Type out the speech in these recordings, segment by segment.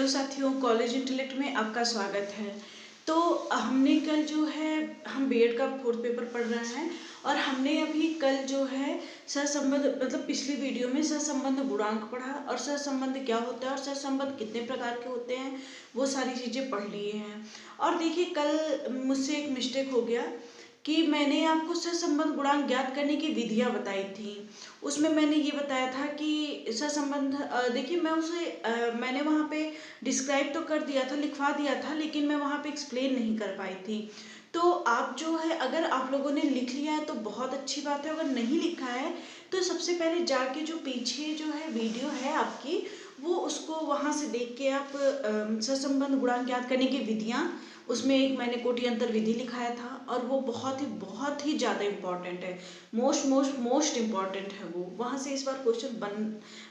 Hello साथियों, college intellect में आपका स्वागत है। तो हमने कल जो है हम बीएड का फोर्थ पेपर पढ़ रहे हैं और हमने अभी कल जो है सहसंबंध मतलब पिछली वीडियो में सहसंबंध गुणांक पढ़ा और सहसंबंध क्या होता है और सहसंबंध कितने प्रकार के होते हैं वो सारी चीज़ें पढ़ लिए हैं। और देखिए कल मुझसे एक मिस्टेक हो गया कि मैंने आपको सहसंबंध गुणांक ज्ञात करने की विधियां बताई थी। उसमें मैंने ये बताया था कि सहसंबंध देखिए मैंने वहाँ पे डिस्क्राइब तो कर दिया था, लिखवा दिया था, लेकिन मैं वहाँ पे एक्सप्लेन नहीं कर पाई थी। तो आप जो है अगर आप लोगों ने लिख लिया है तो बहुत अच्छी बात है, अगर नहीं लिखा है तो सबसे पहले जाके जो पीछे जो है वीडियो है आपकी वो उसको वहाँ से देख के आप सहसंबंध गुणांक ज्ञात करने की विधियाँ, उसमें एक मैंने कोटि अंतर विधि लिखाया था और वो बहुत ही ज़्यादा इम्पॉर्टेंट है। मोस्ट इम्पॉर्टेंट है वो। वहाँ से इस बार क्वेश्चन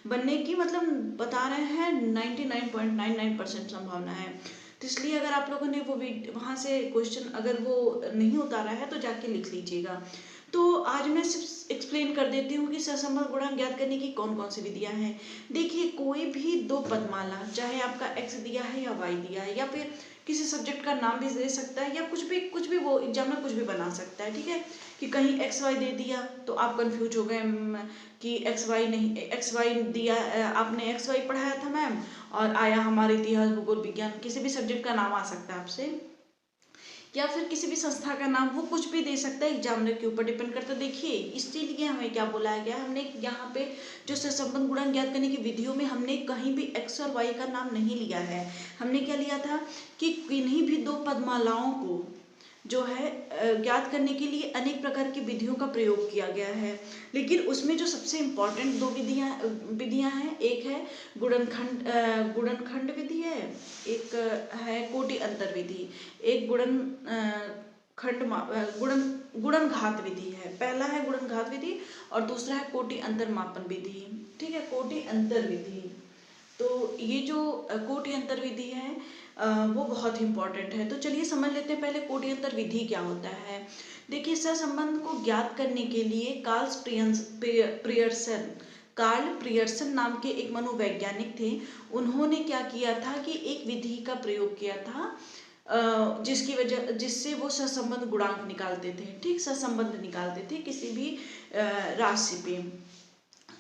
बनने की मतलब बता रहे हैं 99.99% संभावना है। तो इसलिए अगर आप लोगों ने वो वहाँ से क्वेश्चन अगर वो नहीं उतारा है तो जाके लिख लीजिएगा। तो आज मैं सिर्फ एक्सप्लेन कर देती हूँ कि सहसंबंध गुणांक ज्ञात करने की कौन कौन सी विधियाँ हैं। देखिए कोई भी दो पदमाला, चाहे आपका एक्स दिया है या वाई दिया है या फिर किसी सब्जेक्ट का नाम भी दे सकता है या कुछ भी वो एग्जामिनर कुछ भी बना सकता है, ठीक है। कि कहीं एक्स वाई दे दिया तो आप कंफ्यूज हो गए कि एक्स वाई नहीं, एक्स वाई दिया, आपने एक्स वाई पढ़ाया था मैम और आया हमारे इतिहास भूगोल विज्ञान, किसी भी सब्जेक्ट का नाम आ सकता है आपसे या फिर किसी भी संस्था का नाम, वो कुछ भी दे सकता है, एग्जामिनर के ऊपर डिपेंड करता है। देखिए इसलिए हमें क्या बोला गया, हमने यहाँ पे जो सहसंबंध गुणांक ज्ञात करने की विधियों में हमने कहीं भी एक्स और वाई का नाम नहीं लिया है। हमने क्या लिया था कि किन्हीं भी दो पदमालाओं को जो है ज्ञात करने के लिए अनेक प्रकार की विधियों का प्रयोग किया गया है। लेकिन उसमें जो सबसे इम्पोर्टेंट दो विधियां हैं, एक है गुणनखंड विधि है, एक है कोटि अंतर विधि, एक गुणनघात विधि है। पहला है गुणनघात विधि और दूसरा है कोटि अंतर मापन विधि, ठीक है, कोटि अंतर विधि। तो ये जो कोटि अंतर विधि है वो बहुत ही इंपॉर्टेंट है। तो चलिए समझ लेते हैं पहले कोटि अंतर विधि क्या होता है। देखिए सहसंबंध को ज्ञात करने के लिए कार्ल प्रियर्सन नाम के एक मनोवैज्ञानिक थे। उन्होंने क्या किया था कि एक विधि का प्रयोग किया था जिससे वो सहसंबंध गुणांक निकालते थे, ठीक, सहसंबंध निकालते थे किसी भी राशि पे।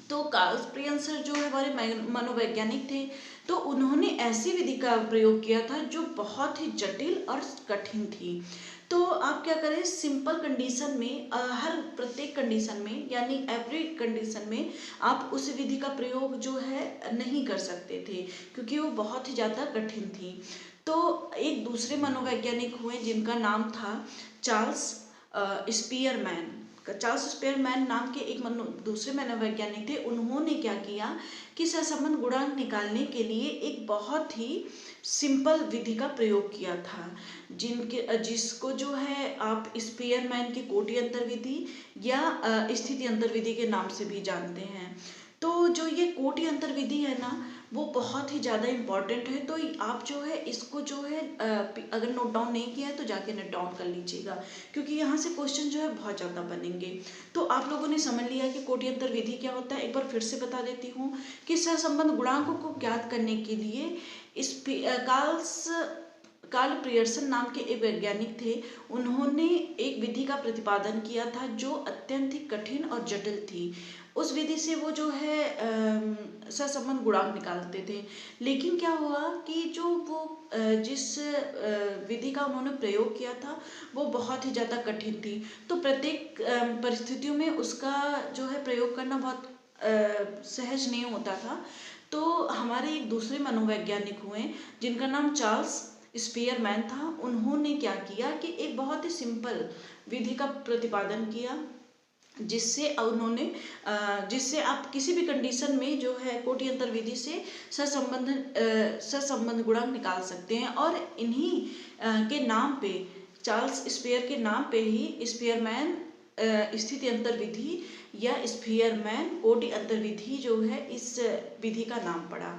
तो कार्ल प्रियर्सन जो है हमारे मनोवैज्ञानिक थे, तो उन्होंने ऐसी विधि का प्रयोग किया था जो बहुत ही जटिल और कठिन थी। तो आप क्या करें, सिंपल कंडीशन में हर प्रत्येक कंडीशन में यानी एवरी कंडीशन में आप उस विधि का प्रयोग जो है नहीं कर सकते थे क्योंकि वो बहुत ही ज़्यादा कठिन थी। तो एक दूसरे मनोवैज्ञानिक हुए जिनका नाम था चार्ल्स स्पीयरमैन। चार्ल्स स्पीयरमैन नाम के एक दूसरे मनोवैज्ञानिक थे। उन्होंने क्या किया कि सहसंबंध गुणांक निकालने के लिए एक बहुत ही सिंपल विधि का प्रयोग किया था जिसको जो है आप स्पीयरमैन की कोटि अंतर विधि या स्थिति अंतर विधि के नाम से भी जानते हैं। तो जो ये कोटि अंतर विधि है ना वो बहुत ही ज़्यादा इम्पॉर्टेंट है। तो आप जो है इसको जो है अगर नोट डाउन नहीं किया है तो जाके नोट डाउन कर लीजिएगा क्योंकि यहाँ से क्वेश्चन जो है बहुत ज़्यादा बनेंगे। तो आप लोगों ने समझ लिया कि कोटि अंतर विधि क्या होता है। एक बार फिर से बता देती हूँ कि सहसंबंध गुणांकों को ज्ञात करने के लिए इस कार्ल प्रियर्सन नाम के एक वैज्ञानिक थे। उन्होंने एक विधि का प्रतिपादन किया था जो अत्यंत ही कठिन और जटिल थी। उस विधि से वो जो है सहसंबंध गुणांक निकालते थे। लेकिन क्या हुआ कि जो वो जिस विधि का उन्होंने प्रयोग किया था वो बहुत ही ज़्यादा कठिन थी। तो प्रत्येक परिस्थितियों में उसका जो है प्रयोग करना बहुत सहज नहीं होता था। तो हमारे एक दूसरे मनोवैज्ञानिक हुए जिनका नाम चार्ल्स स्पीयरमैन था। उन्होंने क्या किया कि एक बहुत ही सिंपल विधि का प्रतिपादन किया जिससे आप किसी भी कंडीशन में जो है कोटि अंतर विधि से सहसंबंध गुणांक निकाल सकते हैं। और इन्हीं के नाम पे, चार्ल्स स्पीयर के नाम पे ही स्पीयरमैन स्थिति अंतर विधि या स्पीयरमैन कोटि अंतर विधि जो है इस विधि का नाम पड़ा।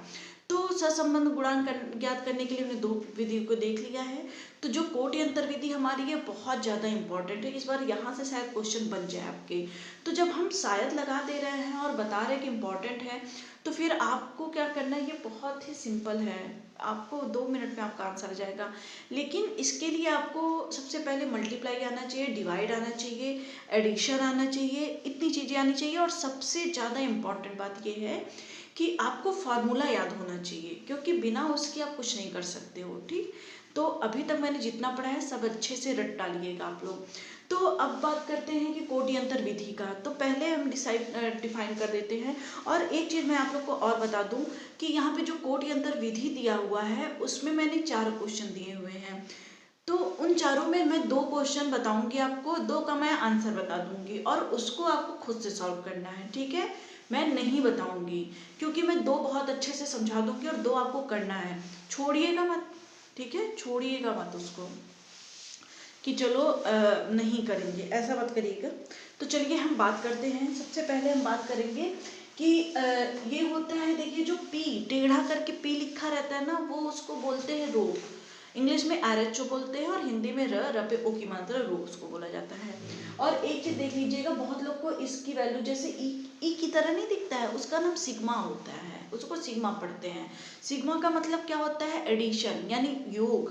तो सहसंबंध गुणांक ज्ञात करने के लिए हमने 2 विधियों को देख लिया है। तो जो कोटि अंतर विधि हमारी है बहुत ज़्यादा इंपॉर्टेंट है, इस बार यहाँ से शायद क्वेश्चन बन जाए आपके। तो जब हम शायद लगा दे रहे हैं और बता रहे हैं कि इम्पॉर्टेंट है, तो फिर आपको क्या करना है, ये बहुत ही सिंपल है, आपको 2 मिनट में आपका आंसर आ जाएगा। लेकिन इसके लिए आपको सबसे पहले मल्टीप्लाई आना चाहिए, डिवाइड आना चाहिए, एडिशन आना चाहिए, इतनी चीज़ें आनी चाहिए। और सबसे ज़्यादा इम्पॉर्टेंट बात ये है कि आपको फार्मूला याद होना चाहिए, क्योंकि बिना उसके आप कुछ नहीं कर सकते हो। ठीक, तो अभी तक मैंने जितना पढ़ा है सब अच्छे से रट डालिएगा आप लोग। तो अब बात करते हैं कि कोटि अंतर विधि का। तो पहले हम डिफाइन कर देते हैं। और एक चीज़ मैं आप लोग को और बता दूं कि यहाँ पे जो कोटि अंतर विधि दिया हुआ है उसमें मैंने 4 क्वेश्चन दिए हुए हैं। तो उन चारों में मैं 2 क्वेश्चन बताऊंगी आपको, 2 का मैं आंसर बता दूंगी और उसको आपको खुद से सॉल्व करना है। ठीक है, मैं नहीं बताऊंगी, क्योंकि मैं 2 बहुत अच्छे से समझा दूंगी और 2 आपको करना है, छोड़िएगा मत। ठीक है, छोड़िएगा मत उसको कि चलो नहीं करेंगे, ऐसा मत करिएगा। तो चलिए हम बात करते हैं। सबसे पहले हम बात करेंगे कि ये होता है, देखिए जो पी टेढ़ा करके पी लिखा रहता है ना, वो उसको बोलते हैं रो। इंग्लिश में आरएचओ बोलते हैं और हिंदी में र पे ओ की मात्रा रो उसको बोला जाता है। और एक चीज देख लीजिएगा, बहुत लोग को इसकी वैल्यू जैसे ई की तरह नहीं दिखता है, उसका नाम सिग्मा होता है, उसको सिग्मा पढ़ते हैं। सिग्मा का मतलब क्या होता है, एडिशन यानी योग।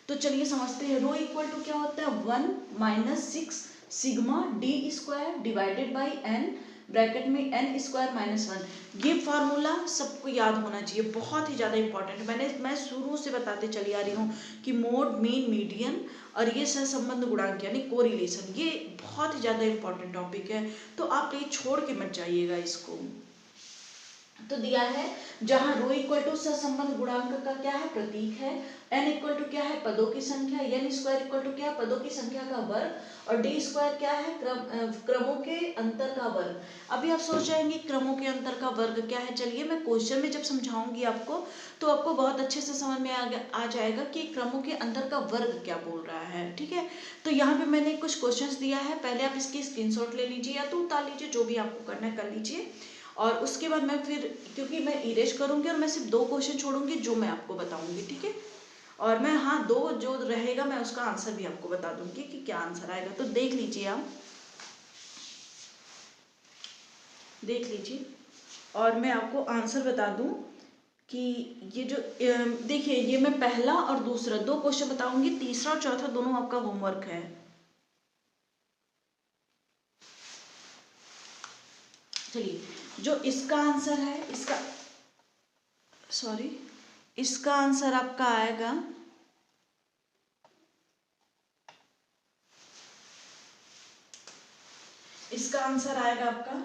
तो चलिए समझते हैं। रो इक्वल टू क्या होता है, 1 minus 6 sigma D square divided by n, bracket में एन स्क्वायर माइनस 1। ये फार्मूला सबको याद होना चाहिए, बहुत ही ज़्यादा इंपॉर्टेंट। मैं शुरू से बताते चली आ रही हूँ कि मोड, मीन, मीडियन और ये सहसंबंध गुणांक यानी कोरिलेशन, ये बहुत ही ज़्यादा इंपॉर्टेंट टॉपिक है। तो आप ये छोड़ के मत जाइएगा इसको। तो दिया है जहां रो इक्वल टू सहसंबंध गुणांक का क्या है, प्रतीक है। एन इक्वल टू क्या है, पदों की संख्या। एन स्क्वायर इक्वल टू क्या है, पदों की संख्या का वर्ग। और डी स्क्वायर क्या है, क्रमों के अंतर का वर्ग। अभी आप सोच जाएंगे क्रमों के अंतर का वर्ग क्या है। चलिए मैं क्वेश्चन में जब समझाऊंगी आपको तो आपको बहुत अच्छे से समझ में आ जाएगा कि क्रमों के अंतर का वर्ग क्या बोल रहा है। ठीक है, तो यहाँ पे मैंने कुछ क्वेश्चंस दिया है, पहले आप इसकी स्क्रीनशॉट ले लीजिए या तो उतार लीजिए, जो भी आपको करना है कर लीजिए। और उसके बाद मैं फिर, क्योंकि मैं इरेज करूंगी और मैं सिर्फ 2 क्वेश्चन छोड़ूंगी जो मैं आपको बताऊंगी। ठीक है, और मैं हाँ 2 जो रहेगा मैं उसका आंसर भी आपको बता दूंगी कि क्या आंसर आएगा। तो देख लीजिए, आप देख लीजिए और मैं आपको आंसर बता दूं कि ये जो देखिए, ये मैं पहला और दूसरा 2 क्वेश्चन बताऊंगी, तीसरा और चौथा दोनों आपका होमवर्क है। चलिए, जो इसका आंसर है, इसका आंसर आपका आएगा, इसका आंसर आएगा आपका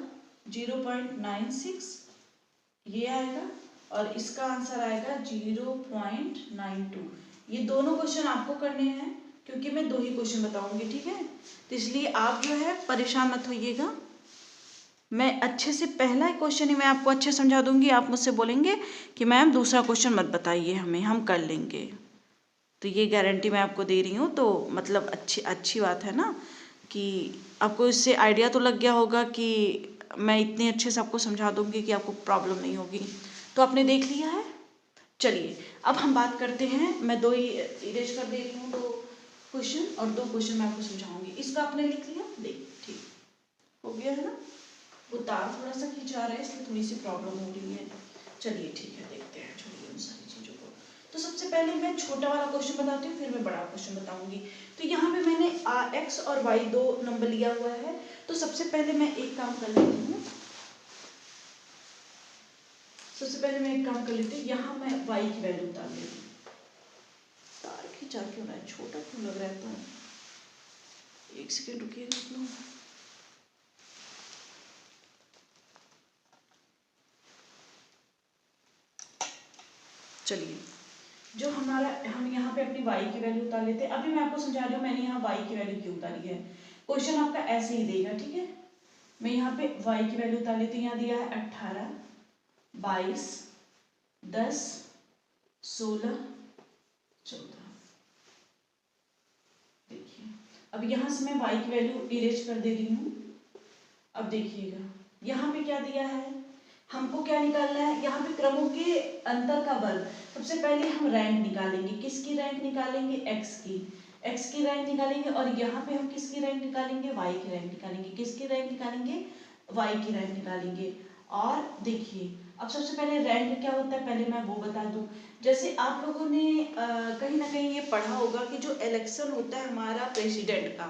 0.96, ये आएगा। और इसका आंसर आएगा 0.92। ये दोनों क्वेश्चन आपको करने हैं, क्योंकि मैं 2 ही क्वेश्चन बताऊंगी। ठीक है, तो इसलिए आप जो है परेशान मत होइएगा। मैं अच्छे से पहला क्वेश्चन ही मैं आपको अच्छे समझा दूंगी, आप मुझसे बोलेंगे कि मैम दूसरा क्वेश्चन मत बताइए हमें, हम कर लेंगे। तो ये गारंटी मैं आपको दे रही हूँ। तो मतलब अच्छी बात है ना कि आपको इससे आइडिया तो लग गया होगा कि मैं इतने अच्छे से आपको समझा दूंगी कि आपको प्रॉब्लम नहीं होगी। तो आपने देख लिया है। चलिए अब हम बात करते हैं। मैं 2 ही इरेज कर दे रही हूँ, 2 क्वेश्चन और 2 क्वेश्चन मैं आपको समझाऊंगी। इसका आपने लिख लिया, देख ठीक हो गया है ना। वो तार थोड़ा सा खिंचा रहा है इसलिए थोड़ी सी प्रॉब्लम हो रही है। चलिए ठीक है, देखते हैं, छोड़िए उन सारी चीज़ों को। तो सबसे पहले मैं छोटा वाला क्वेश्चन बताती हूँ, फिर मैं बड़ा क्वेश्चन बताऊंगी। तो यहाँ पे मैंने x और y 2 नंबर लिया हुआ है। तो सबसे पहले मैं एक काम कर लेती हूँ, यहाँ मैं y की वैल्यू उतार लेती हूँ। तार खिंचा क्यों रहा है, छोटा क्यों लग रहा है। तो 1 सेकेंड रुकिएगा आप लोग। चलिए, जो हम यहाँ पे अपनी y की वैल्यू उतार लेते हैं। अभी मैं आपको समझा रही हूँ मैंने यहाँ y की वैल्यू क्यों उतारी है। क्वेश्चन आपका ऐसे ही देगा। ठीक है, मैं यहाँ पे y की वैल्यू उतार लेती हूँ। यहाँ दिया है 18, 22, 10, 16, 14। देखिए, अब यहाँ से मैं y की वैल्यू इरेज कर दे रही हूँ। अब देखिएगा यहाँ पे क्या दिया है, हमको क्या निकालना है, यहाँ पे क्रमों के अंतर का वर्ग। सबसे पहले हम रैंक निकालेंगे, किसकी रैंक निकालेंगे, एक्स की रैंक निकालेंगे, और यहाँ पे हम किसकी रैंक निकालेंगे, वाई की रैंक निकालेंगे, किसकी रैंक निकालेंगे, वाई की रैंक निकालेंगे। और देखिए अब सबसे पहले रैंक क्या होता है पहले मैं वो बता दूं। जैसे आप लोगों ने कहीं ना कहीं ये पढ़ा होगा कि जो इलेक्शन होता है हमारा प्रेसिडेंट का,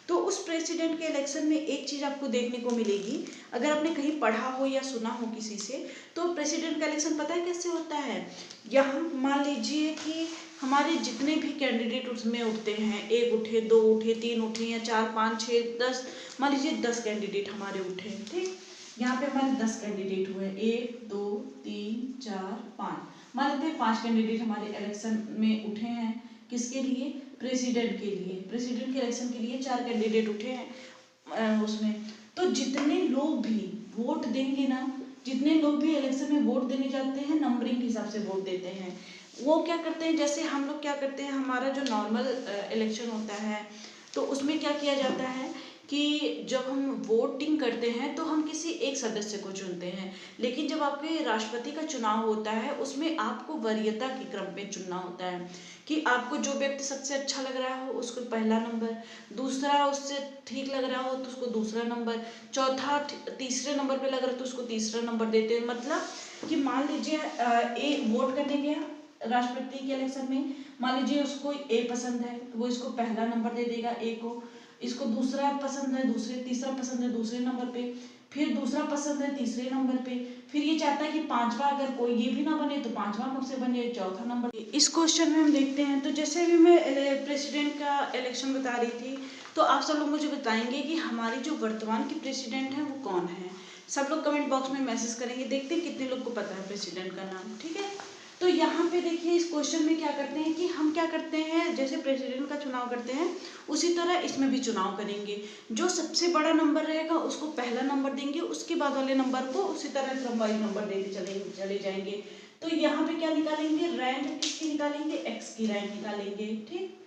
तो उस प्रेसिडेंट के इलेक्शन में एक चीज आपको देखने को मिलेगी, अगर आपने कहीं पढ़ा हो या सुना हो किसी से, तो प्रेसिडेंट का इलेक्शन पता है कैसे होता है। यहाँ मान लीजिए कि हमारे जितने भी कैंडिडेट उसमें उठते हैं, एक उठे, दो उठे, तीन उठे, या 4 5 6 10, मान लीजिए 10 कैंडिडेट हमारे उठे, ठीक। यहाँ पे हमारे 10 कैंडिडेट हुए, 1 2 3 4 5, मान लेते हैं 5 कैंडिडेट हमारे इलेक्शन में उठे हैं, किसके लिए, प्रेसिडेंट के लिए। प्रेसिडेंट के इलेक्शन के लिए 4 कैंडिडेट उठे हैं उसमें। तो जितने लोग भी वोट देंगे ना, जितने लोग भी इलेक्शन में वोट देने जाते हैं, नंबरिंग के हिसाब से वोट देते हैं। वो क्या करते हैं, जैसे हम लोग क्या करते हैं, हमारा जो नॉर्मल इलेक्शन होता है, तो उसमें क्या किया जाता है कि जब हम वोटिंग करते हैं तो हम किसी एक सदस्य को चुनते हैं, लेकिन जब आपके राष्ट्रपति का चुनाव होता है उसमें आपको वरीयता के क्रम पे चुनना होता है, कि आपको जो व्यक्ति सबसे अच्छा लग रहा हो उसको पहला नंबर, दूसरा उससे ठीक लग रहा हो तो उसको दूसरा नंबर, चौथा तीसरे नंबर पे लग रहा है तो उसको तीसरा नंबर देते हैं। मतलब कि मान लीजिए ए वोट करने गया राष्ट्रपति के इलेक्शन में, मान लीजिए उसको ए पसंद है तो वो इसको पहला नंबर दे देगा ए को, इसको दूसरा पसंद है दूसरे, तीसरा पसंद है दूसरे नंबर पे, फिर दूसरा पसंद है तीसरे नंबर पे, फिर ये चाहता है कि पांचवा अगर कोई ये भी ना बने तो पांचवा मुझसे बने, चौथा नंबर। इस क्वेश्चन में हम देखते हैं, तो जैसे भी मैं प्रेसिडेंट का इलेक्शन बता रही थी, तो आप सब लोग मुझे बताएंगे कि हमारी जो वर्तमान की प्रेसिडेंट है वो कौन है। सब लोग कमेंट बॉक्स में मैसेज करेंगे, देखते हैं कितने लोग को पता है प्रेसिडेंट का नाम, ठीक है। तो यहाँ पे देखिए इस क्वेश्चन में क्या करते हैं कि हम क्या करते हैं, जैसे प्रेसिडेंट का चुनाव करते हैं उसी तरह इसमें भी चुनाव करेंगे। जो सबसे बड़ा नंबर रहेगा उसको पहला नंबर देंगे, उसके बाद वाले नंबर को उसी तरह क्रम वाइज नंबर देते चले जाएंगे। तो यहाँ पे क्या निकालेंगे, रैंक किसकी निकालेंगे, एक्स की रैंक निकालेंगे, ठीक।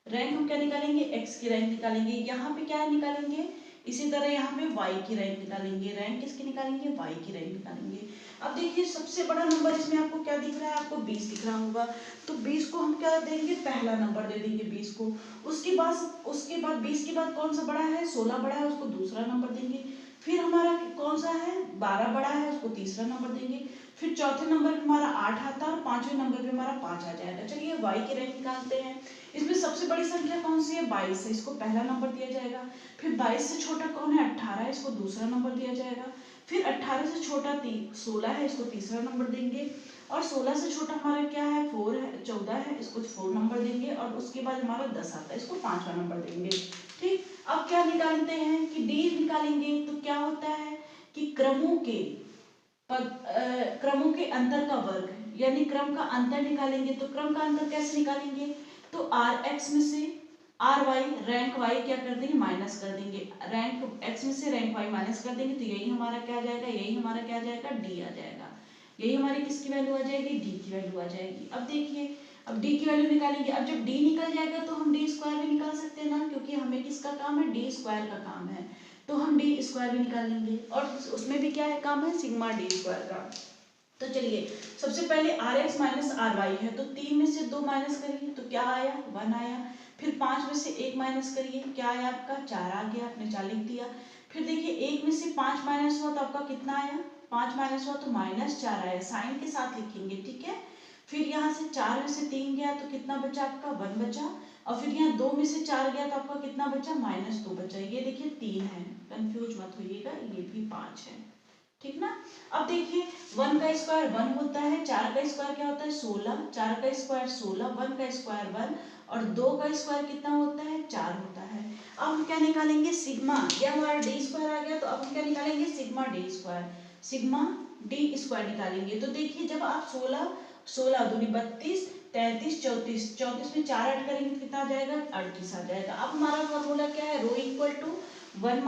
रैंक हम क्या निकालेंगे, एक्स की रैंक निकालेंगे। यहाँ पे क्या निकालेंगे, इसी तरह यहाँ पे वाई की रैंक निकालेंगे, रैंक किसकी निकालेंगे, वाई की रैंक निकालेंगे। अब देखिए सबसे बड़ा नंबर इसमें आपको क्या दिख रहा है, आपको 20 दिख रहा होगा, तो 20 को हम क्या देंगे, पहला नंबर दे देंगे 20 को। उसके बाद 20 के बाद कौन सा बड़ा है, 16 बड़ा है, उसको दूसरा नंबर देंगे। फिर हमारा कौन सा है, 12 बड़ा है, उसको तीसरा नंबर देंगे। फिर चौथे नंबर पे हमारा 8 आता है और पांचवें नंबर पे हमारा 5 आ जाएगा। चलिए वाई की रैंक निकालते हैं। इसमें सबसे बड़ी संख्या कौन सी है, 22 है, इसको पहला नंबर दिया जाएगा। फिर 22 से छोटा कौन है, 18, इसको दूसरा नंबर दिया जाएगा। फिर 18 से छोटा 16 है, इसको तीसरा नंबर देंगे। और 16 से छोटा हमारा क्या है, 4 है, 14 है, इसको 4 नंबर देंगे। और उसके बाद हमारा 10 आता है, इसको 5वां नंबर देंगे, ठीक। अब क्या निकालते हैं कि डी निकालेंगे, तो क्या होता है कि क्रमों के अंतर का वर्ग, यानी क्रम का अंतर निकालेंगे। तो क्रम का अंतर कैसे निकालेंगे, तो आर एक्स में से आर वाई, रैंक वाई क्या कर देंगे, माइनस कर देंगे, रैंक एक्स में से रैंक वाई माइनस कर देंगे, तो यही हमारा क्या आ जाएगा, यही हमारा क्या आ जाएगा, डी आ जाएगा। यही हमारी किसकी वैल्यू आ जाएगी, डी की वैल्यू आ जाएगी। अब देखिए अब डी की वैल्यू निकालेंगे। अब जब डी निकल जाएगा तो हम डी स्क्वायर भी निकाल सकते हैं ना, क्योंकि हमें किसका काम है, डी स्क्वायर का काम है, तो हम डी स्क्वायर भी निकाल लेंगे। और उसमें भी क्या है काम है, सिग्मा डी स्क्वायर का। तो चलिए सबसे पहले r x minus are y है, तो 3 में से 2 माइनस करिए तो क्या आया, 1 आया। फिर 5 में से 1 माइनस करिए, क्या आया आपका, 4 आ गया, आपने 4 लिख दिया। फिर देखिए 1 में से 5 माइनस हुआ तो आपका कितना आया, 5 माइनस हुआ तो -4 आया, साइन के साथ लिखेंगे, ठीक है। फिर यहाँ से 4 में से 3 गया तो कितना बचा आपका, 1 बचा। और फिर यहाँ 2 में से 4 गया तो आपका कितना बचा, -2 बचा। ये देखिए 3 है, कंफ्यूज मत होइएगा, ये भी 5 है, ठीक ना। अब देखिए 1 का स्क्वायर 1 होता है, 4 का स्क्वायर क्या होता है, 16, 4 का स्क्वायर 16, 1 का स्क्वायर 1, और 2 का स्क्वायर कितना होता है, 4 होता है। अब हम क्या निकालेंगे, सिग्मा, ये हमारा डी स्क्वायर आ गया, तो अब हम क्या निकालेंगे, sigma D square, sigma D square निकालेंगे। तो देखिए जब आप 16 दूनी 32, 33, 34, 34 में 4 ऐड करेंगे तो कितना आ जाएगा, 38 आ जाएगा। अब हमारा फॉर्मूला क्या है, rho equal to 1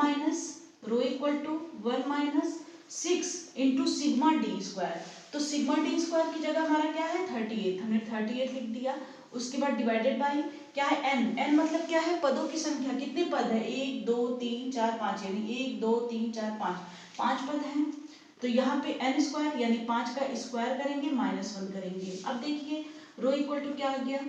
minus 6 into sigma D square. तो सिग्मा डी स्क्वायर की जगह हमारा क्या है, 38, हमने 38 लिख दिया। उसके बाद डिवाइडेड बाई क्या है, एन, एन मतलब क्या है, पदों की संख्या, कितने पद है, 1 2 3 4 5, यानी 1 2 3 4 5, 5 पद हैं। तो यहाँ पे n स्क्वायर यानी 5 का स्क्वायर करेंगे -1 करेंगे। अब देखिए रो इक्वल टू क्या आ गया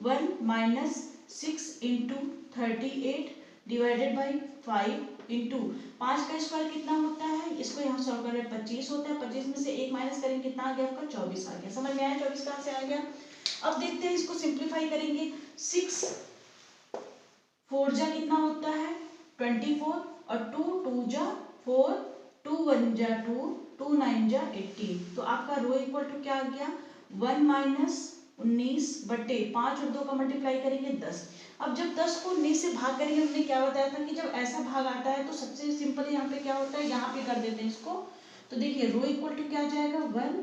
1 minus 6 into 38 divided by 5 into 5 का स्क्वायर कितना होता है, इसको यहाँ सॉल्व कर रहे हैं 25 होता है। 25 में से 1 माइनस करेंगे कितना आ गया आपका 24 आ गया। समझ में आया 24 कहाँ से आ गया। अब देखते हैं इसको सिंप्लीफाई करेंगे। 6 4 जा कितना होता है 24 और 2 2 जा 4 2 1 जा 2 2 9 जा 18। तो आपका रो इक्वल टू क्या आ गया 1 माइनस 19 बटे 5 और 2 का मल्टीप्लाई करेंगे 10। अब जब 10 को 19 से भाग करेंगे, हमने क्या बताया था कि जब ऐसा भाग आता है तो सबसे सिंपल यहाँ पे क्या होता है, यहाँ पे कर देते हैं इसको। तो देखिए रो इक्वल टू क्या आ जाएगा 1,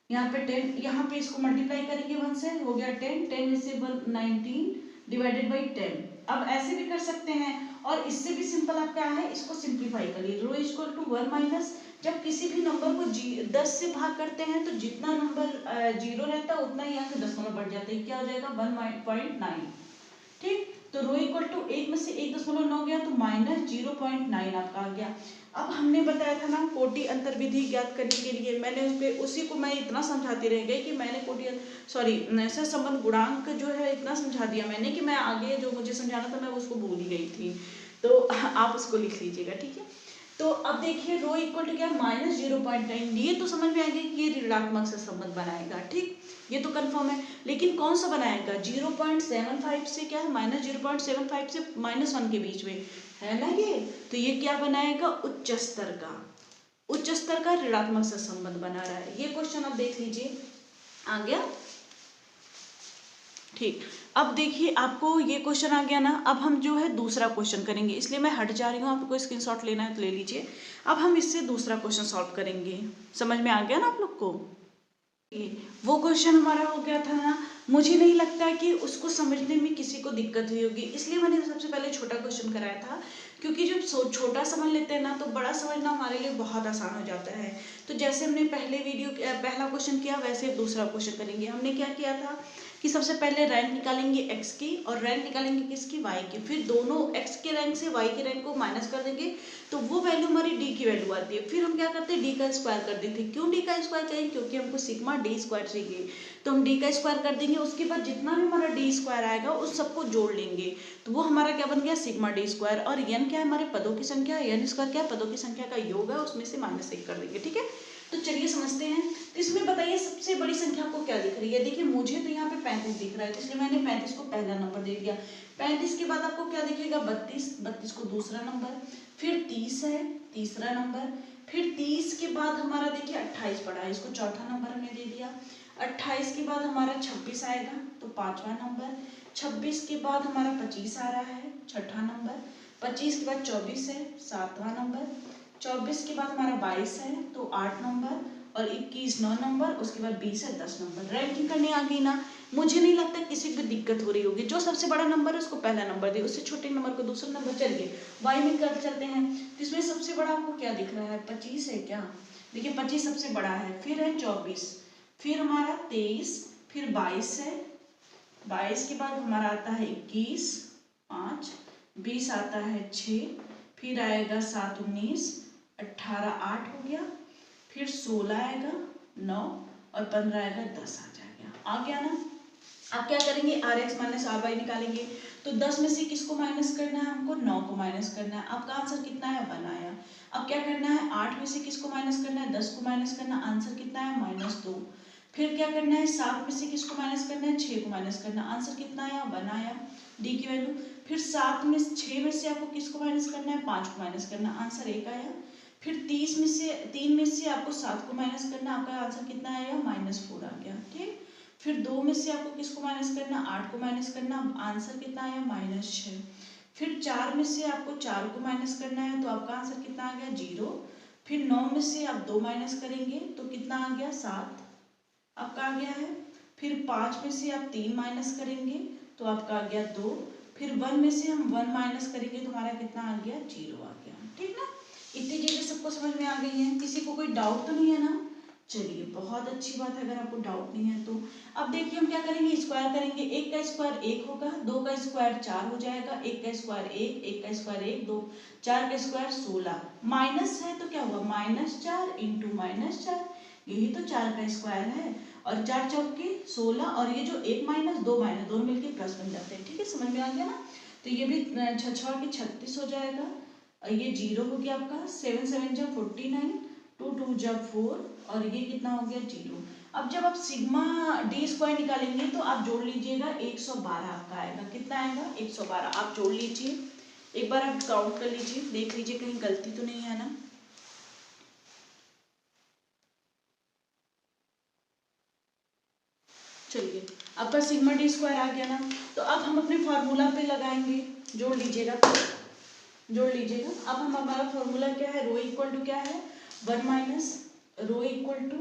यहाँ पे 10, यहाँ पे इसको मल्टीप्लाई करेंगे 1 से, हो गया 10, 10 में से 1 19 डिवाइडेड बाई 10। अब ऐसे भी कर सकते हैं और इससे भी सिंपल आप क्या है इसको सिंप्लीफाई करिए। रो इक्वल टू 1 माइनस, जब किसी भी नंबर को 10 से भाग करते हैं तो जितना नंबर जीरो रहता है उतना ही यहाँ से दशमलव बढ़ जाता है, क्या हो जाएगा 1.9। ठीक, तो रो इक्वल टू 1 में से 1.9 गया तो माइनस 0.9 आपका आ गया। अब हमने बताया था ना कोटि अंतर विधि ज्ञात करने के लिए, मैंने उस पे उसी को मैं इतना समझाती रह गई कि मैंने सहसंबंध गुणांक जो है इतना समझा दिया मैंने कि मैं आगे जो मुझे समझाना था मैं उसको भूल ही गई थी। तो आप उसको लिख लीजिएगा, ठीक है। तो अब देखिए रो इक्वल टू क्या माइनस 0.9, ये तो समझ में आएगा कि ये ऋणात्मक सहसंबंध बनाएगा, ठीक, ये तो कंफर्म है। लेकिन कौन सा बनाएगा 0.75 से क्या माइनस 0.75 से -1 के बीच में है ना ये, तो ये क्या बनाएगा उच्च स्तर का ऋणात्मक सहसंबंध बना रहा है। ये क्वेश्चन आप देख लीजिए आ गया, ठीक। अब देखिए आपको ये क्वेश्चन आ गया ना, अब हम जो है दूसरा क्वेश्चन करेंगे, इसलिए मैं हट जा रही हूँ, आपको स्क्रीनशॉट लेना है तो ले लीजिए। अब हम इससे दूसरा क्वेश्चन सॉल्व करेंगे, समझ में आ गया ना आप लोग को। वो क्वेश्चन हमारा हो गया था ना, मुझे नहीं लगता कि उसको समझने में किसी को दिक्कत हुई होगी, इसलिए मैंने सबसे पहले छोटा क्वेश्चन कराया था, क्योंकि जब छोटा समझ लेते हैं ना तो बड़ा समझना हमारे लिए बहुत आसान हो जाता है। तो जैसे हमने पहला क्वेश्चन किया वैसे दूसरा क्वेश्चन करेंगे। हमने क्या किया था कि सबसे पहले रैंक निकालेंगे x की और रैंक निकालेंगे किसकी y की, फिर दोनों x के रैंक से y के रैंक को माइनस कर देंगे तो वो वैल्यू हमारी d की वैल्यू आती है। फिर हम क्या करते हैं d का स्क्वायर कर देते हैं। क्यों d का स्क्वायर करें, क्योंकि हमको सिग्मा d स्क्वायर चाहिए, तो हम d का स्क्वायर कर देंगे। उसके बाद जितना भी हमारा d स्क्वायर आएगा उस सबको जोड़ लेंगे तो वो हमारा क्या बन गया सिग्मा d स्क्वायर। और n क्या है हमारे पदों की संख्या, n स्क्वायर क्या है पदों की संख्या का योग है, उसमें से -1 कर देंगे, ठीक है। तो चलिए समझते हैं। तो इसमें बताइए सबसे बड़ी संख्या आपको क्या दिख रही है। देखिए मुझे तो यहाँ पे 35 दिख रहा है, तो इसलिए मैंने 35 को पहला नंबर दे दिया। 35 के बाद आपको क्या दिखेगा 32, 32 को दूसरा नंबर, फिर 30 है तीसरा नंबर, फिर 30 के बाद हमारा देखिए 28 पड़ा है, इसको चौथा नंबर हमने दे दिया। 28 के बाद हमारा 26 आएगा तो पांचवा नंबर, 26 के बाद हमारा 25 आ रहा है छठा नंबर, 25 के बाद 24 है सातवां नंबर, 24 के बाद हमारा 22 है तो 8 नंबर, और 21 9 नंबर, उसके बाद 20 है 10 नंबर। रैंकिंग करने आ गई ना, मुझे नहीं लगता किसी को दिक्कत हो रही होगी। जो सबसे बड़ा नंबर है उसको पहला नंबर दे, उससे छोटे नंबर को दूसरा नंबर। चलिए वाई में कर चलते हैं। तो इसमें सबसे बड़ा आपको क्या दिख रहा है 25 है क्या, देखिए 25 सबसे बड़ा है, फिर है 24, फिर हमारा 23, फिर 22 है, 22 के बाद हमारा आता है 21 5, 20 आता है 6, फिर आएगा 7 19, 18 8 हो गया, फिर 16 आएगा 9 और 15 आएगा 10 आ गया ना। अब क्या करेंगे R x minus are Y निकालेंगे। तो 10 में से किसको माइनस करना है हमको 9 को माइनस करना है। आपका आंसर कितना है 1 आया। अब क्या करना है 8 में से किसको माइनस करना है 10 को माइनस करना, आंसर कितना है -2। फिर क्या करना है 7 में से किसको माइनस करना है 6 को माइनस करना, आंसर कितना आया 1 आया डी की वैल्यू। फिर 6 में से आपको किसको माइनस करना है 5 को माइनस करना, आंसर 1 आया। फिर 3 में से आपको 7 को माइनस करना, आपका आंसर कितना आएगा -4 आ गया, ठीक। फिर 2 में से आपको किसको माइनस करना 8 को माइनस करना, आंसर कितना आया -6। फिर 4 में से आपको 4 को माइनस करना है तो आपका आंसर कितना आ गया 0। फिर 9 में से आप 2 माइनस करेंगे तो कितना आ गया 7 आपका आ गया है। फिर 5 में से आप 3 माइनस करेंगे तो आपका आ गया 2। फिर 1 में से हम 1 माइनस करेंगे तो हमारा कितना आ गया 0 आ गया, ठीक ना। इतनी चीजें सबको समझ में आ गई हैं, किसी को कोई डाउट तो नहीं है ना। चलिए बहुत अच्छी बात है, अगर आपको डाउट नहीं है तो। अब देखिए हम क्या करेंगे, स्क्वायर करेंगे। एक का स्क्वायर एक होगा, दो का स्क्वायर चार हो जाएगा, एक का स्क्वायर एक, एक का स्क्वायर एक, दो, चार का स्क्वायर 16, माइनस है तो क्या हुआ -4 इंटू -4, यही तो 4 का स्क्वायर है। और 4 चौके 16, और ये जो एक माइनस दो माइनस दोनों मिलके प्लस बन जाते हैं। ठीक है, समझ में आ गया ना। तो ये भी 6 के 36 हो जाएगा, और ये 0 हो गया आपका, 7 7 जा 49, 2 2 जा 4, और ये कितना हो गया 0। अब जब आप सिग्मा डी स्क्वायर निकालेंगे तो आप जोड़ लीजिएगा 112 आपका आएगा। कितना आएगा 112, आप जोड़ लीजिए, एक बार आप काउंट कर लीजिए, देख लीजिए कहीं गलती तो नहीं है ना। चलिए आपका सिग्मा डी स्क्वायर आ गया ना। तो अब हम अपने फार्मूला पे लगाएंगे, जोड़ लीजिएगा, जोड़ लीजिएगा। अब हम हमारा फॉर्मूला क्या है, रो इक्वल टू क्या है 1 minus rho equal to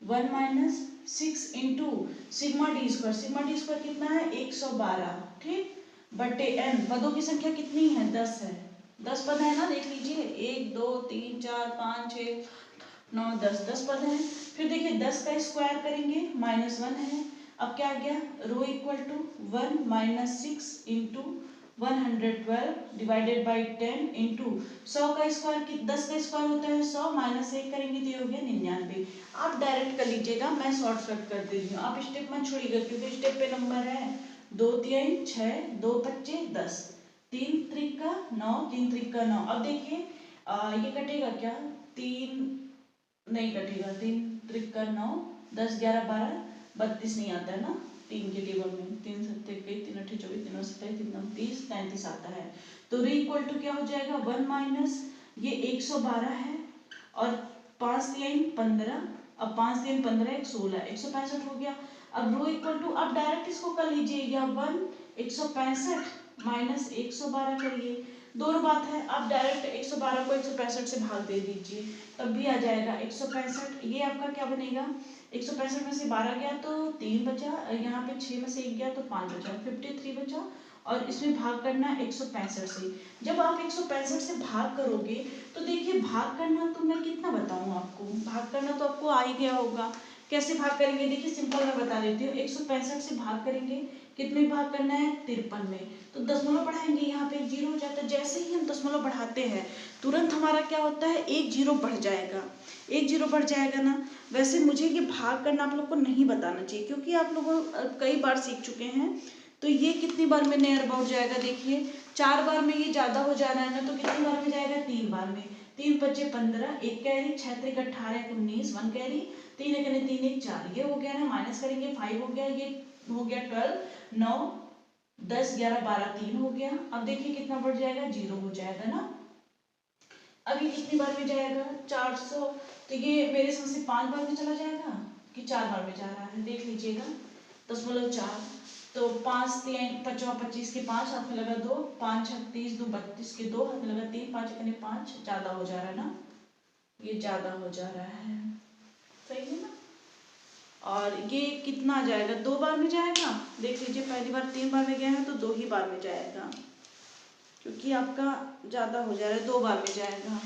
1 minus 6 into sigma D square. Sigma D square कितना है 112, ठीक, बटे n, पदों की संख्या कितनी है 10 है, 10 पद है ना, देख लीजिए 1 2 3 4 5 6 9 10, 10 पद हैं। फिर देखिए 10 का स्क्वायर करेंगे -1 है। अब क्या आ गया, rho equal to 1 minus 6 into 112 divided by 10 into 100 का स्क्वायर, 10 का स्क्वायर होता है 100, माइनस 1 करेंगे तो ये हो गया 99। आप डायरेक्ट कर लीजिएगा, मैं शॉर्टकट कर दे रही हूँ, आप स्टेप मत छोड़िएगा, क्योंकि स्टेप पे नंबर है 2 3 6 2 25 10, 3 त्रिका 9, 3 त्रिका 9। अब देखिए ये कटेगा क्या, 3 नहीं कटेगा, 3 त्रिका 9, 10 11 12 32 नहीं आता है ना 3 के टेबल में, 3 7 21 3 8 24 3 9 27 3 9 30 33 आता है। तो रे इक्वल टू क्या हो जाएगा 1 माइनस ये 112 है, और 5 3 15, अब 5 3 15 1 16, 165 हो गया। अब रो इक्वल टू, अब डायरेक्ट इसको कर लीजिए, या 1 165 माइनस 112 करिए, दोनों बात है, आप डायरेक्ट 112 को 165 से भाग दे दीजिए, तब भी आ जाएगा 165। ये आपका क्या बनेगा, 165 में से 12 गया तो 3 बचा, यहाँ पे 6 में से 1 गया तो 5 बचा, 53 बचा, और इसमें भाग करना है 165 से। जब आप 165 से भाग करोगे तो देखिए, भाग करना तो मैं कितना बताऊँ आपको, भाग करना तो आपको आ ही गया होगा। कैसे भाग करेंगे, देखिए सिंपल मैं बता देती हूँ। 165 से भाग करेंगे, कितने भाग करना है 53 में, तो दशमलव बढ़ाएंगे, यहाँ पे 0 हो जाता है। जैसे ही हम दशमलव बढ़ाते हैं तुरंत हमारा क्या होता है, 1 0 बढ़ जाएगा, 1 0 बढ़ जाएगा ना। वैसे मुझे ये भाग करना आप लोग को नहीं बताना चाहिए, क्योंकि आप लोग कई बार सीख चुके हैं। तो ये कितनी बार में नियर अबाउट जाएगा, देखिए 4 बार में ये ज्यादा हो जा रहा है ना, तो कितनी बार में जाएगा 3 बार में, 3 5 15, 1 कैरी, 6 3 18 19, 1 कैरी, 3 1 3 1 4, ये हो गया ना, माइनस करेंगे 5 हो गया, ये हो गया 12, 9 10 11 12, 3 हो गया। अब देखिए कितना बढ़ जाएगा, 0 हो जाएगा ना। अब ये कितनी बार में जाएगा 400, तो ये मेरे समझ से 5 बार में चला जाएगा कि 4 बार में जा रहा है, देख लीजिएगा, 10.4, तो 5 3 5 25 के 5 हाथ में लगा 2, 5 36 2 32 के 2 हाथ में लगा 3, 5 1 5, ज्यादा हो जा रहा है ना, ये ज्यादा हो जा रहा है, सही है ना। और ये कितना आ जाएगा, 2 बार में जाएगा, देख लीजिए पहली बार 3 बार में गया है तो 2 ही बार में जाएगा, क्योंकि आपका ज़्यादा हो जा रहा है, 2 बार में जाएगा,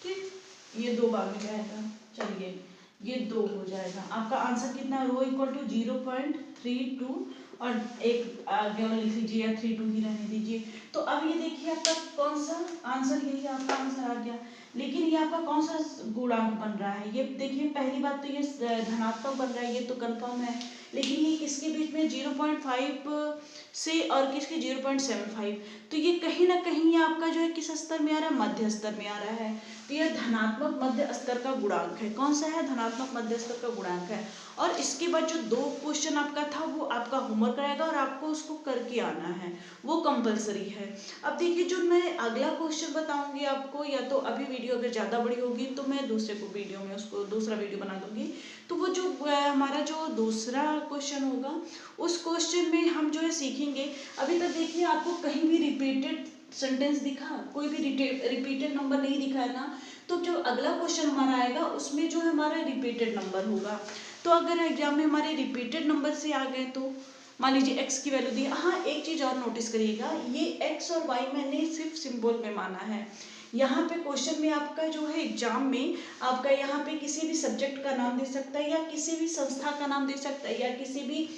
ठीक, ये 2 बार में जाएगा। चलिए ये 2 हो जाएगा, आपका आंसर कितना, रो इक्वल टू 0.32, और एक आगे और लिख लीजिए, या 32 ही रहने दीजिए। तो अब ये देखिए आपका कौन सा आंसर, यही आपका आंसर आ गया। लेकिन ये आपका कौन सा गुणांक बन रहा है, ये देखिए पहली बात तो ये धनात्मक बन रहा है, ये तो कंफर्म है। लेकिन ये किसके बीच में 0.5 से और किसके 0.75, तो ये कहीं ना कहीं ये आपका जो है किस स्तर में आ रहा है, मध्य स्तर में आ रहा है। तो यह धनात्मक मध्य स्तर का गुणांक है, कौन सा है, धनात्मक मध्य स्तर का गुणांक है। और इसके बाद जो 2 क्वेश्चन आपका था वो आपका होमवर्क रहेगा, और आपको उसको करके आना है, वो कंपलसरी है। अब देखिए जो मैं अगला क्वेश्चन बताऊंगी आपको, या तो अभी वीडियो अगर ज़्यादा बड़ी होगी तो मैं दूसरे को वीडियो में उसको दूसरा वीडियो बना दूंगी। तो वो जो हमारा जो दूसरा क्वेश्चन होगा, उस क्वेश्चन में हम जो है सीखेंगे। अभी तक देखिए आपको कहीं भी रिपीटेड सेंटेंस दिखा, कोई भी रिपीटेड नंबर नहीं दिखा है ना, तो जो अगला क्वेश्चन हमारा आएगा उसमें जो हमारा रिपीटेड नंबर होगा। तो अगर एग्जाम में हमारे रिपीटेड नंबर से आ गए, तो मान लीजिए x की वैल्यू दी, हाँ एक चीज और नोटिस करिएगा, ये x और y मैंने सिर्फ सिंबल में माना है, यहाँ पे क्वेश्चन में आपका जो है एग्जाम में आपका यहाँ पे किसी भी सब्जेक्ट का नाम दे सकता है, या किसी भी संस्था का नाम दे सकता है, या किसी भी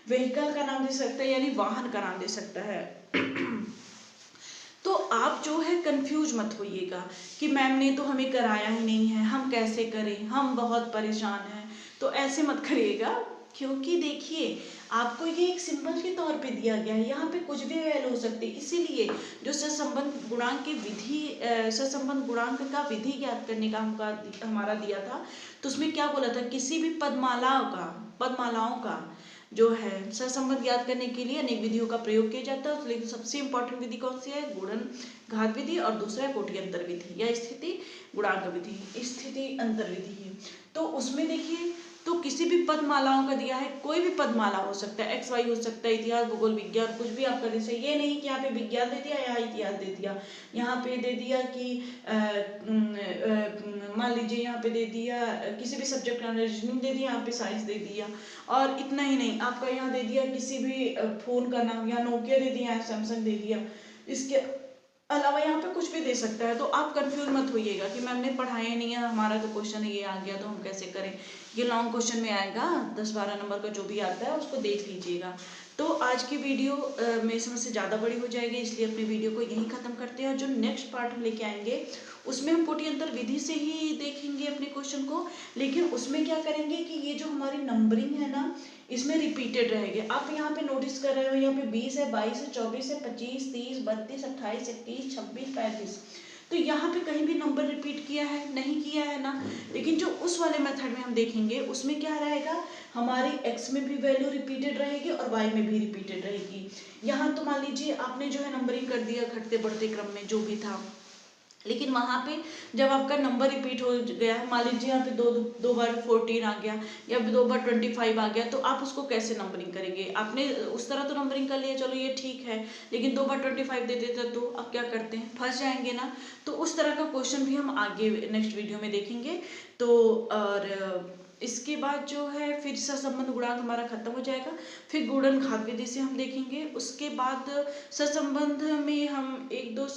व्हीकल का नाम दे सकता है, यानी वाहन का नाम दे सकता है। तो आप जो है कंफ्यूज मत होइएगा कि मैम ने तो हमें कराया ही नहीं है, हम कैसे करें, हम बहुत परेशान हैं। तो ऐसे मत करिएगा, क्योंकि देखिए आपको ये एक सिंबल के तौर पे दिया गया है, यहाँ पे कुछ भी वैल्यू हो सकती है। इसीलिए जो सहसंबंध गुणांक की विधि, सहसंबंध गुणांक का विधि ज्ञात करने का हमारा दिया था, तो उसमें क्या बोला था, किसी भी पदमालाओं का जो है सहसंबंध ज्ञात करने के लिए अनेक विधियों का प्रयोग किया जाता है, लेकिन सबसे इंपॉर्टेंट विधि कौन सी है, गुणन घात विधि, और दूसरा कोटि अंतर विधि या स्थिति गुणांक विधि, स्थिति अंतर विधि है। तो उसमें देखिए, तो किसी भी पदमालाओं का दिया है, कोई भी पदमाला हो सकता है, एक्स वाई हो सकता है, इतिहास भूगोल विज्ञान, कुछ भी आपका दे सकते। ये नहीं कि यहाँ पे विज्ञान दे दिया, यहाँ इतिहास दे दिया, यहाँ पे दे दिया कि मान लीजिए यहाँ पे दे दिया किसी भी सब्जेक्ट का रीजनिंग दे दिया, यहाँ पे साइंस दे दिया। और इतना ही नहीं, आपका यहाँ दे दिया किसी भी फोन का नाम, यहाँ नोकिया दे दिया, यहाँ सैमसंग दे दिया, इसके अलावा यहाँ पे कुछ भी दे सकता है। तो आप कंफ्यूज मत होइएगा कि मैम ने पढ़ाया नहीं है, हमारा तो क्वेश्चन ये आ गया तो हम कैसे करें। ये लॉन्ग क्वेश्चन में आएगा, 10-12 नंबर का जो भी आता है उसको देख लीजिएगा। तो आज की वीडियो मेरी समझ से ज़्यादा बड़ी हो जाएगी, इसलिए अपनी वीडियो को यहीं ख़त्म करते हैं। और जो नेक्स्ट पार्ट हम लेके आएंगे उसमें हम कोटि अंतर विधि से ही देखेंगे अपने क्वेश्चन को, लेकिन उसमें क्या करेंगे कि ये जो हमारी नंबरिंग है ना, इसमें रिपीटेड रहेंगे। आप यहाँ पे नोटिस कर रहे हो, यहाँ पे 20 है, 22 है, 24 है, 25, 30, 32, 28, 21, 26, 35। तो यहाँ पे कहीं भी नंबर रिपीट किया है, नहीं किया है ना। लेकिन जो उस वाले मेथड में हम देखेंगे उसमें क्या रहेगा, हमारी x में भी वैल्यू रिपीटेड रहेगी और y में भी रिपीटेड रहेगी। यहाँ तो मान लीजिए आपने जो है नंबरिंग कर दिया घटते बढ़ते क्रम में जो भी था, लेकिन वहाँ पे जब आपका नंबर रिपीट हो गया, मान लीजिए यहाँ पे दो बार 14 आ गया या 2 बार 25 आ गया, तो आप उसको कैसे नंबरिंग करेंगे। आपने उस तरह तो नंबरिंग कर लिया, चलो ये ठीक है, लेकिन 2 बार 25 दे देते तो अब क्या करते हैं, फंस जाएंगे ना। तो उस तरह का क्वेश्चन भी हम आगे नेक्स्ट वीडियो में देखेंगे। तो और इसके बाद जो है फिर सहसंबंध गुणांक हमारा खत्म हो जाएगा, फिर गुणन घात विधि से हम देखेंगे। उसके बाद सहसंबंध में हम एक दो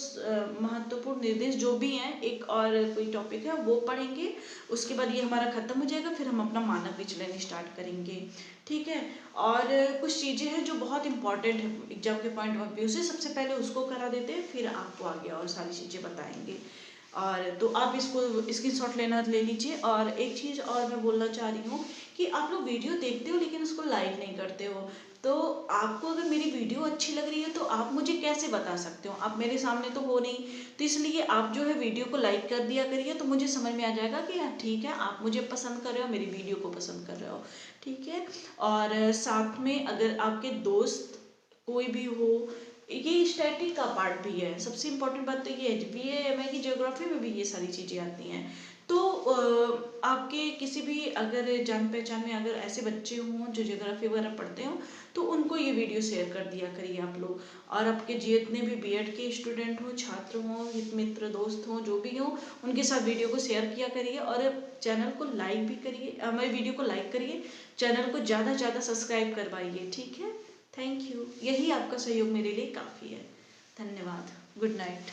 महत्वपूर्ण निर्देश जो भी हैं, एक और कोई टॉपिक है वो पढ़ेंगे। उसके बाद ये हमारा खत्म हो जाएगा, फिर हम अपना मानक विचलन स्टार्ट करेंगे, ठीक है। और कुछ चीज़ें हैं जो बहुत इंपॉर्टेंट है एग्जाम के पॉइंट ऑफ व्यू से, सबसे पहले उसको करा देते हैं, फिर आपको आगे और सारी चीज़ें बताएंगे। और तो आप इसको स्क्रीनशॉट लेना ले लीजिए। और एक चीज़ और मैं बोलना चाह रही हूँ कि आप लोग वीडियो देखते हो लेकिन उसको लाइक नहीं करते हो। तो आपको अगर मेरी वीडियो अच्छी लग रही है तो आप मुझे कैसे बता सकते हो, आप मेरे सामने तो हो नहीं। तो इसलिए आप जो है वीडियो को लाइक कर दिया करिए, तो मुझे समझ में आ जाएगा कि हाँ ठीक है, आप मुझे पसंद कर रहे हो, मेरी वीडियो को पसंद कर रहे हो, ठीक है। और साथ में अगर आपके दोस्त कोई भी हो, ये स्टैटिक का पार्ट भी है, सबसे इम्पोर्टेंट बात तो ये है, BA MA की ज्योग्राफी में भी ये सारी चीज़ें आती हैं। तो आपके किसी भी अगर जान पहचान में अगर ऐसे बच्चे हों जो ज्योग्राफी वगैरह पढ़ते हों, तो उनको ये वीडियो शेयर कर दिया करिए आप लोग। और आपके जितने भी BEd के स्टूडेंट हों, छात्र हों, हित मित्र दोस्त हों, जो भी हों, उनके साथ वीडियो को शेयर किया करिए। और चैनल को लाइक भी करिए, हमारी वीडियो को लाइक करिए, चैनल को ज़्यादा से ज़्यादा सब्सक्राइब करवाइए, ठीक है। थैंक यू, यही आपका सहयोग मेरे लिए काफ़ी है। धन्यवाद, गुड नाइट।